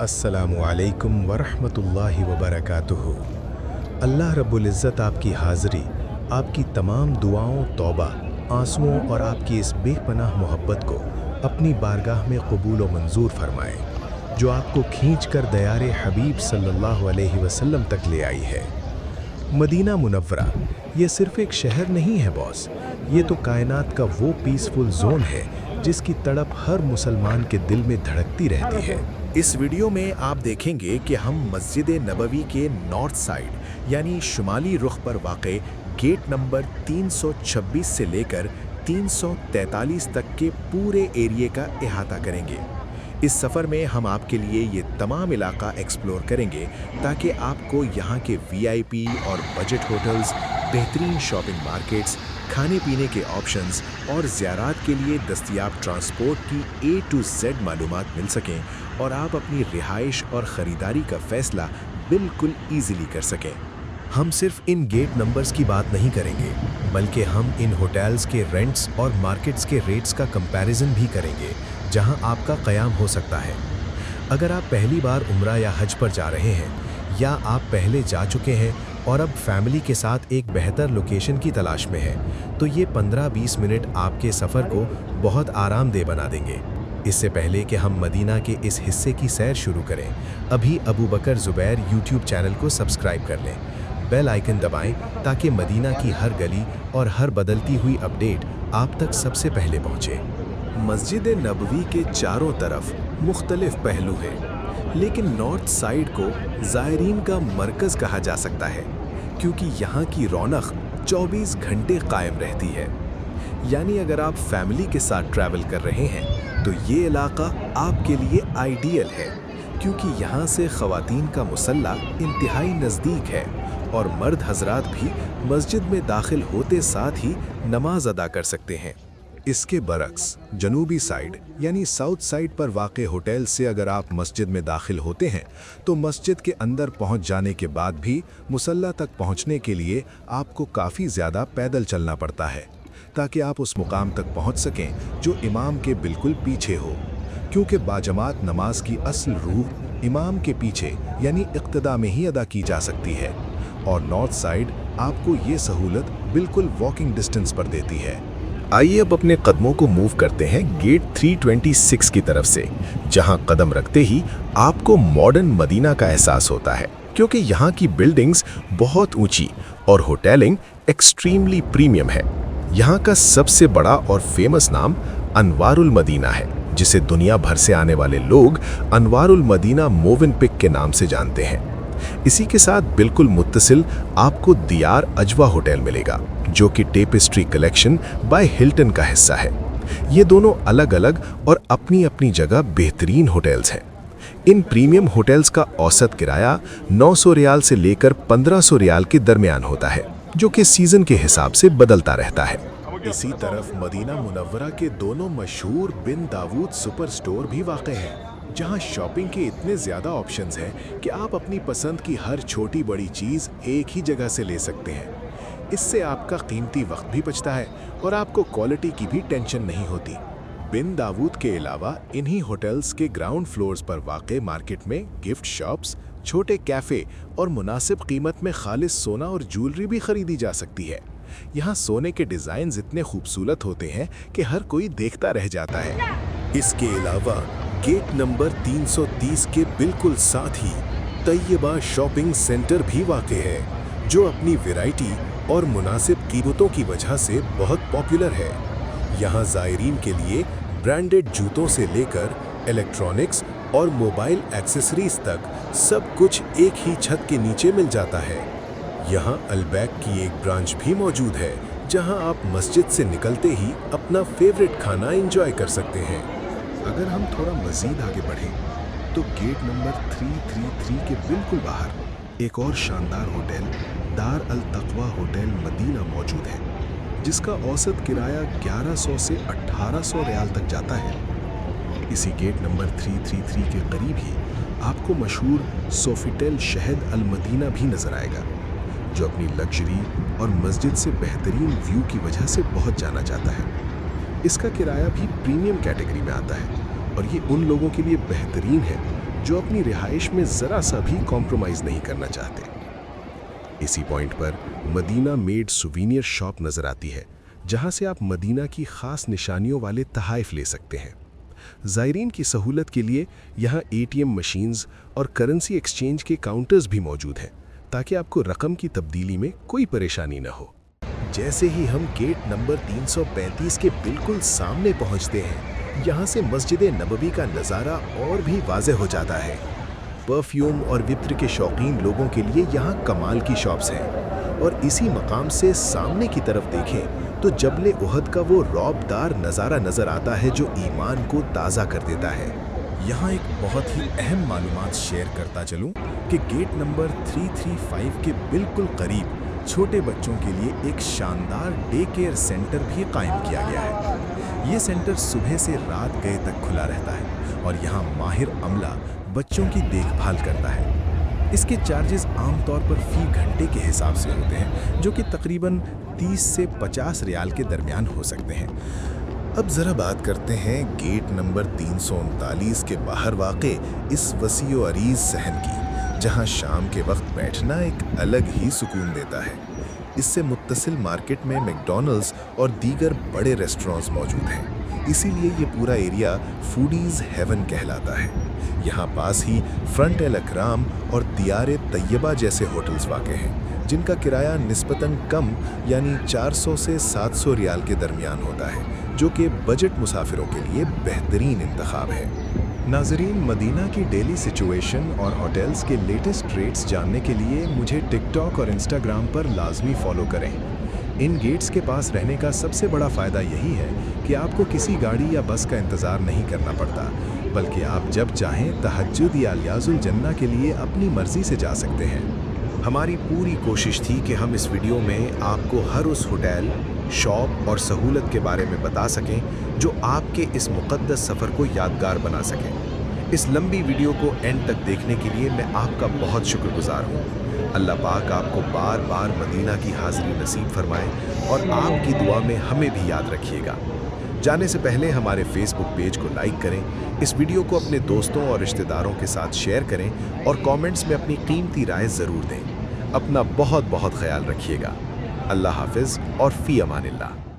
अस्सलामु अलैकुम वरहमतुल्लाहि वबरकातुहू। अल्लाह रब्बुल इज़्ज़त आपकी हाज़िरी, आपकी तमाम दुआओं, तौबा, आंसुओं और आपकी इस बेपनाह मोहब्बत को अपनी बारगाह में कबूल व मंजूर फरमाए, जो आपको खींच कर दयारे हबीब सल्लल्लाहु अलैहि वसल्लम तक ले आई है। मदीना मुनव्वरा ये सिर्फ एक शहर नहीं है बॉस, ये तो कायनात का वो पीसफुल जोन है जिसकी तड़प हर मुसलमान के दिल में धड़कती रहती है। इस वीडियो में आप देखेंगे कि हम मस्जिद नबवी के नॉर्थ साइड यानी शुमाली रुख पर वाक़े गेट नंबर 326 से लेकर 343 तक के पूरे एरिए का इहाता करेंगे। इस सफ़र में हम आपके लिए ये तमाम इलाका एक्सप्लोर करेंगे ताकि आपको यहाँ के वीआईपी और बजट होटल्स, बेहतरीन शॉपिंग मार्केट्स, खाने पीने के ऑप्शंस और ज़ियारात के लिए दस्तयाब ट्रांसपोर्ट की A to Z मालूमात मिल सकें और आप अपनी रिहाइश और ख़रीदारी का फ़ैसला बिल्कुल ईज़िली कर सकें। हम सिर्फ इन गेट नंबर्स की बात नहीं करेंगे, बल्कि हम इन होटल्स के रेंट्स और मार्केट्स के रेट्स का कंपैरिजन भी करेंगे जहां आपका क़याम हो सकता है। अगर आप पहली बार उम्रा या हज पर जा रहे हैं, या आप पहले जा चुके हैं और अब फैमिली के साथ एक बेहतर लोकेशन की तलाश में हैं, तो ये 15-20 मिनट आपके सफ़र को बहुत आरामदेह बना देंगे। इससे पहले कि हम मदीना के इस हिस्से की सैर शुरू करें, अभी अबू बकर ज़ुबैर यूट्यूब चैनल को सब्सक्राइब कर लें, बेल आइकन दबाएं ताकि मदीना की हर गली और हर बदलती हुई अपडेट आप तक सबसे पहले पहुँचे। मस्जिद नबवी के चारों तरफ मुख्तलिफ पहलू हैं, लेकिन नॉर्थ साइड को ज़ायरीन का मरकज़ कहा जा सकता है क्योंकि यहाँ की रौनक 24 घंटे कायम रहती है। यानी अगर आप फैमिली के साथ ट्रैवल कर रहे हैं तो ये इलाका आपके लिए आइडियल है, क्योंकि यहाँ से ख़वातीन का मुसल्ला इंतहाई नज़दीक है और मर्द हजरात भी मस्जिद में दाखिल होते साथ ही नमाज अदा कर सकते हैं। इसके बरक्स जनूबी साइड यानी साउथ साइड पर वाक़े होटल से अगर आप मस्जिद में दाखिल होते हैं तो मस्जिद के अंदर पहुंच जाने के बाद भी मुसल्ला तक पहुंचने के लिए आपको काफ़ी ज़्यादा पैदल चलना पड़ता है ताकि आप उस मुकाम तक पहुंच सकें जो इमाम के बिल्कुल पीछे हो, क्योंकि बाजमात नमाज की असल रूह इमाम के पीछे यानी इक्तदा में ही अदा की जा सकती है, और नॉर्थ साइड आपको ये सहूलत बिल्कुल वॉकिंग डिस्टेंस पर देती है। आइए अब अपने कदमों को मूव करते हैं गेट 326 की तरफ से, जहां कदम रखते ही आपको मॉडर्न मदीना का एहसास होता है, क्योंकि यहाँ की बिल्डिंग्स बहुत ऊंची और होटलिंग एक्सट्रीमली प्रीमियम है। यहाँ का सबसे बड़ा और फेमस नाम अनवारुल मदीना है, जिसे दुनिया भर से आने वाले लोग अनवारुल मदीना मोवेनपिक के नाम से जानते हैं। इसी के साथ बिल्कुल मुत्तसिल आपको दियार अजवा होटल मिलेगा, जो कि टेपेस्ट्री कलेक्शन बाय हिल्टन का हिस्सा है। ये दोनों अलग अलग और अपनी अपनी जगह बेहतरीन होटल्स हैं। इन प्रीमियम होटल्स का औसत किराया 900 रियाल से लेकर 1500 रियाल के दरमियान होता है, जो कि सीजन के हिसाब से बदलता रहता है। इसी तरफ मदीना मुनव्वरा के दोनों मशहूर बिन दाऊद सुपर स्टोर भी वाक़ हैं, जहां शॉपिंग के इतने ज़्यादा ऑप्शंस हैं कि आप अपनी पसंद की हर छोटी बड़ी चीज़ एक ही जगह से ले सकते हैं। इससे आपका कीमती वक्त भी बचता है और आपको क्वालिटी की भी टेंशन नहीं होती। बिन दाऊद के अलावा इन्हीं होटल्स के ग्राउंड फ्लोर्स पर वाक़े मार्केट में गिफ्ट शॉप्स, छोटे कैफ़े और मुनासिब कीमत में खालिस सोना और ज्वेलरी भी खरीदी जा सकती है। यहाँ सोने के डिज़ाइंस इतने खूबसूरत होते हैं कि हर कोई देखता रह जाता है। इसके अलावा गेट नंबर 330 के बिल्कुल साथ ही तैयबा शॉपिंग सेंटर भी वाक़ है, जो अपनी वैरायटी और मुनासिब कीमतों की वजह से बहुत पॉपुलर है। यहाँ ज़ायरीन के लिए ब्रांडेड जूतों से लेकर इलेक्ट्रॉनिक्स और मोबाइल एक्सेसरीज तक सब कुछ एक ही छत के नीचे मिल जाता है। यहाँ अलबैक की एक ब्रांच भी मौजूद है, जहाँ आप मस्जिद से निकलते ही अपना फेवरेट खाना एंजॉय कर सकते हैं। अगर हम थोड़ा मज़ीद आगे बढ़ें तो गेट नंबर 333 के बिल्कुल बाहर एक और शानदार होटल दार अल तक़वा होटल मदीना मौजूद है, जिसका औसत किराया 1100 से 1800 रियाल तक जाता है। इसी गेट नंबर 333 के करीब ही आपको मशहूर सोफिटेल शहद अल मदीना भी नज़र आएगा, जो अपनी लग्जरी और मस्जिद से बेहतरीन व्यू की वजह से बहुत जाना जाता है। इसका किराया भी प्रीमियम कैटेगरी में आता है और ये उन लोगों के लिए बेहतरीन है जो अपनी रिहाइश में ज़रा सा भी कॉम्प्रोमाइज़ नहीं करना चाहते। इसी पॉइंट पर मदीना मेड सुवीनियर शॉप नज़र आती है, जहां से आप मदीना की ख़ास निशानियों वाले तहाइफ ले सकते हैं। ज़ायरीन की सहूलत के लिए यहाँ ATM मशीन्स और करेंसी एक्सचेंज के काउंटर्स भी मौजूद हैं, ताकि आपको रकम की तब्दीली में कोई परेशानी न हो। जैसे ही हम गेट नंबर 335 के बिल्कुल सामने पहुँचते हैं, यहाँ से मस्जिद नबवी का नज़ारा और भी वाज़ेह हो जाता है। परफ्यूम और वित्र के शौकीन लोगों के लिए यहाँ कमाल की शॉप्स हैं, और इसी मकाम से सामने की तरफ देखें तो जबल उहद का वो रौबदार नज़ारा नज़र आता है जो ईमान को ताज़ा कर देता है। यहाँ एक बहुत ही अहम मालूमात शेयर करता चलूँ कि गेट नंबर 335 के बिल्कुल करीब छोटे बच्चों के लिए एक शानदार डे केयर सेंटर भी कायम किया गया है। ये सेंटर सुबह से रात गए तक खुला रहता है और यहाँ माहिर अमला बच्चों की देखभाल करता है। इसके चार्जेस आमतौर पर फ़ी घंटे के हिसाब से होते हैं, जो कि तकरीबन 30 से 50 रियाल के दरमियान हो सकते हैं। अब ज़रा बात करते हैं गेट नंबर 339 के बाहर वाक़े इस वसी व अरीज़ सहन की, जहां शाम के वक्त बैठना एक अलग ही सुकून देता है। इससे मुत्तसिल मार्केट में मैकडॉनल्ड्स और दीगर बड़े रेस्टोरेंट्स मौजूद हैं, इसीलिए ये पूरा एरिया फूडीज़ हेवन कहलाता है। यहाँ पास ही फ्रंट एल अकराम और दियारे तैयबा जैसे होटल्स वाक़े हैं, जिनका किराया निस्बतन कम यानी 400 से 700 रियाल के दरमियान होता है, जो कि बजट मुसाफिरों के लिए बेहतरीन इंतखाब है। नाज़रीन, मदीना की डेली सिचुएशन और होटल्स के लेटेस्ट रेट्स जानने के लिए मुझे टिकटॉक और इंस्टाग्राम पर लाजमी फॉलो करें। इन गेट्स के पास रहने का सबसे बड़ा फ़ायदा यही है कि आपको किसी गाड़ी या बस का इंतज़ार नहीं करना पड़ता, बल्कि आप जब चाहें तहज्जुद या अलियाज़ुल जन्ना के लिए अपनी मर्ज़ी से जा सकते हैं। हमारी पूरी कोशिश थी कि हम इस वीडियो में आपको हर उस होटल, शॉप और सहूलत के बारे में बता सकें जो आपके इस मुक़द्दस सफ़र को यादगार बना सकें। इस लंबी वीडियो को एंड तक देखने के लिए मैं आपका बहुत शुक्रगुज़ार हूँ। अल्लाह पाक आपको बार बार मदीना की हाज़िरी नसीब फरमाए और आपकी दुआ में हमें भी याद रखिएगा। जाने से पहले हमारे फेसबुक पेज को लाइक करें, इस वीडियो को अपने दोस्तों और रिश्तेदारों के साथ शेयर करें और कमेंट्स में अपनी कीमती राय ज़रूर दें। अपना बहुत बहुत ख्याल रखिएगा। अल्लाह हाफ़िज़ और फ़ी अमानिल्लाह।